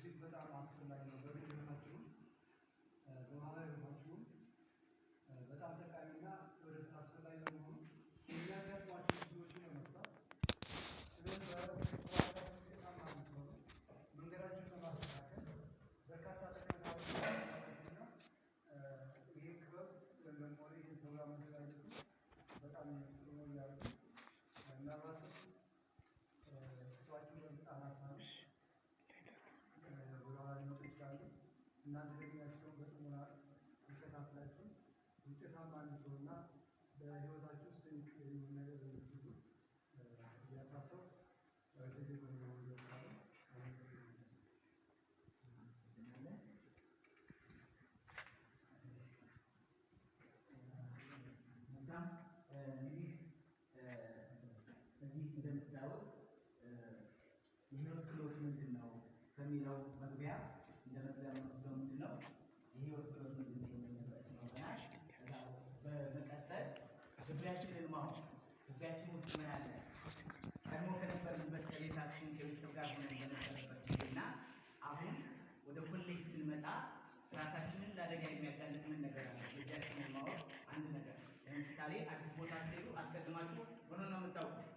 እጅግ በጣም አስፈላጊ ነው። በግንኙነታችሁ በማህበራዊ ህይወታችሁ በጣም ጠቃሚና ወደፊት አስፈላጊ በመሆኑ የሚያጋጥሟችሁ ችግሮችን ለመፍታት መንገዳችሁን ለማስተካከል በርካታ ጠቀሜታዎች እና ይህ ክበብ ወይም ይህ ፕሮግራም መዘጋጀቱ በጣም ጥሩ ነው እያሉ ምናልባት ክፍላችሁ በጣም ሀሳቦች ወደኋላ ሊመጡ ይችላሉ። እናንተ ደግናቸውን በጥሞና ተከታትላችሁ ውጤታማ እንድትሆኑና በህይወታችሁ ስንቅ የሚሆን ነገር እንድትይዙ እያሳሰብኩ በዚህ ይወጣሉ። እንግዲህ እዚህ እንደምታዩት የህይወት ክህሎት ምንድን ነው ከሚለው መግቢያ እንደመግቢያ የምንወስደው ምንድን ነው የህይወት ክህሎት ምንድን ነው የሚለው ስለሆነ በመቀጠል ግቢያችንን ማወቅ ግቢያችን ውስጥ ምን አለ ቀድሞ ከነበርንበት ከቤታችን ከቤተሰብ ጋር ሆነን በነበረበት ጊዜና አሁን ወደ ኮሌጅ ስንመጣ ራሳችንን ለአደጋ የሚያጋልጥ ምን ነገር አለ? ግቢያችንን ማወቅ አንድ ነገር። ለምሳሌ አዲስ ቦታ ስትሄዱ አስቀድማችሁ ሆኖ ነው የምታውቁት።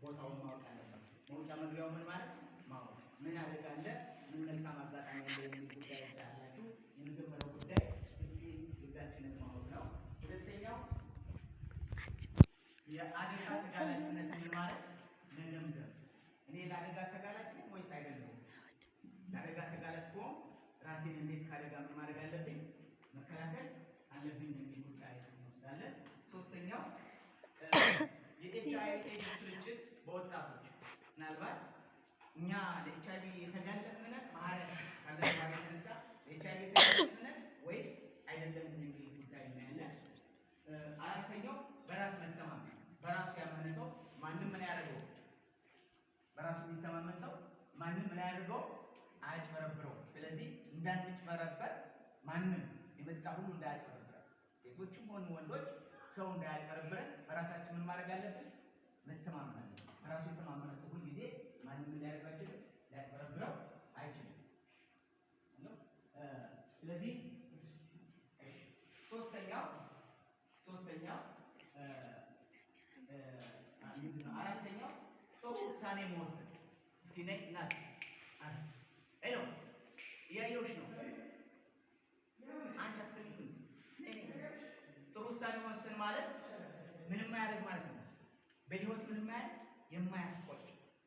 ቦታውን ማወቅ አለበት። መውጫ መግቢያው ምን ማለት ማወቅ፣ ምን አደጋ አለ፣ ምን መልካም አጋጣሚ አለ የሚል ጉዳይ ያላችሁ የመጀመሪያው ጉዳይ ግቢያችንን ማወቅ ነው። ሁለተኛው የአደጋ ተጋላጭነት ምን ማለት መገምገም። እኔ ለአደጋ ተጋላጭ ነኝ ወይስ አይደለሁም? ለአደጋ ተጋላጭ ከሆንኩ ራሴን እንዴት ከአደጋ ምን ማድረግ አለብኝ መከላከል አለብኝ የሚል ጉዳይ እንወስዳለን። ሶስተኛው የኤችአይቪ ኤድስ ስርጭት በወጣቶች ምናልባት እኛ ለኤችአይቪ የተጋለጥን ባህሪያት ካለ ባህሪ የተነሳ ለኤችአይቪ የተጋለጥን ወይስ አይደለም የሚል ጉዳይ እናያለን። አራተኛው በራስ መተማመን። በራሱ ያመነ ሰው ማንም ምን ያደርገው? በራሱ የሚተማመን ሰው ማንም ምን ያደርገው? አያጭበረብረው። ስለዚህ እንዳንጭበረበር ማንም የመጣ ሁሉ እንዳያጭበረብረን፣ ሴቶችም ሆኑ ወንዶች ሰው እንዳያጭበረብረን በራሳችን ምን ማድረግ አለብን? መተማመን አለብን። በራሱ የተማመነ ሰው ሁሉ ጊዜ ማንም ሊያደርጋቸው ሊያጭበረብረው አይችልም። ስለዚህ ሶስተኛው አራተኛው ጥሩ ውሳኔ መወሰን። እስኪ ነይ እናት ሄሎ እያየሁሽ ነው። አንቺ አትሰሚም። ጥሩ ውሳኔ መወሰን ማለት ምንም ማያደርግ ማለት ነው። በህይወት ምንም የማያስቆጭ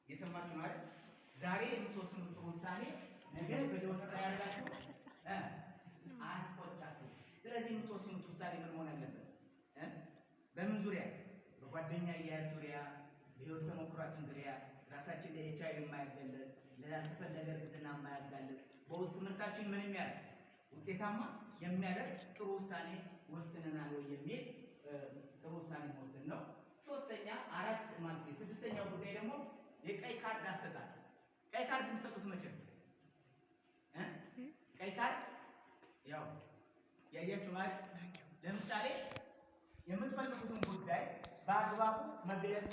የሰማችሁ ማለት ዛሬ የምትወስኑት ጥሩ ውሳኔ ነገ በህይወት ላይ ያላችሁ አያስቆጫችሁ። ስለዚህ የምትወስኑት ውሳኔ ምን መሆን አለበት? በምን ዙሪያ? በጓደኛ አያያዝ ዙሪያ፣ በህይወት ተሞክሯችን ዙሪያ፣ ራሳችን ለኤችአይቪ የማያጋልጥ ለተፈለገ እርግዝና የማያጋልጥ በውስጥ ትምህርታችን ምን የሚያደርግ ውጤታማ የሚያደርግ ጥሩ ውሳኔ ወስነናል ወይ የሚል ጥሩ ውሳኔ መወሰን ነው። ሶስተኛ ስድስተኛው ጉዳይ ደግሞ የቀይ ካርድ አሰጣጥ። ቀይ ካርድ የምትሰጡት መቼ ነው? ቀይ ካርድ ያው ያያችሁ ማለት ለምሳሌ የምትፈልጉትን ጉዳይ በአግባቡ መገለጽ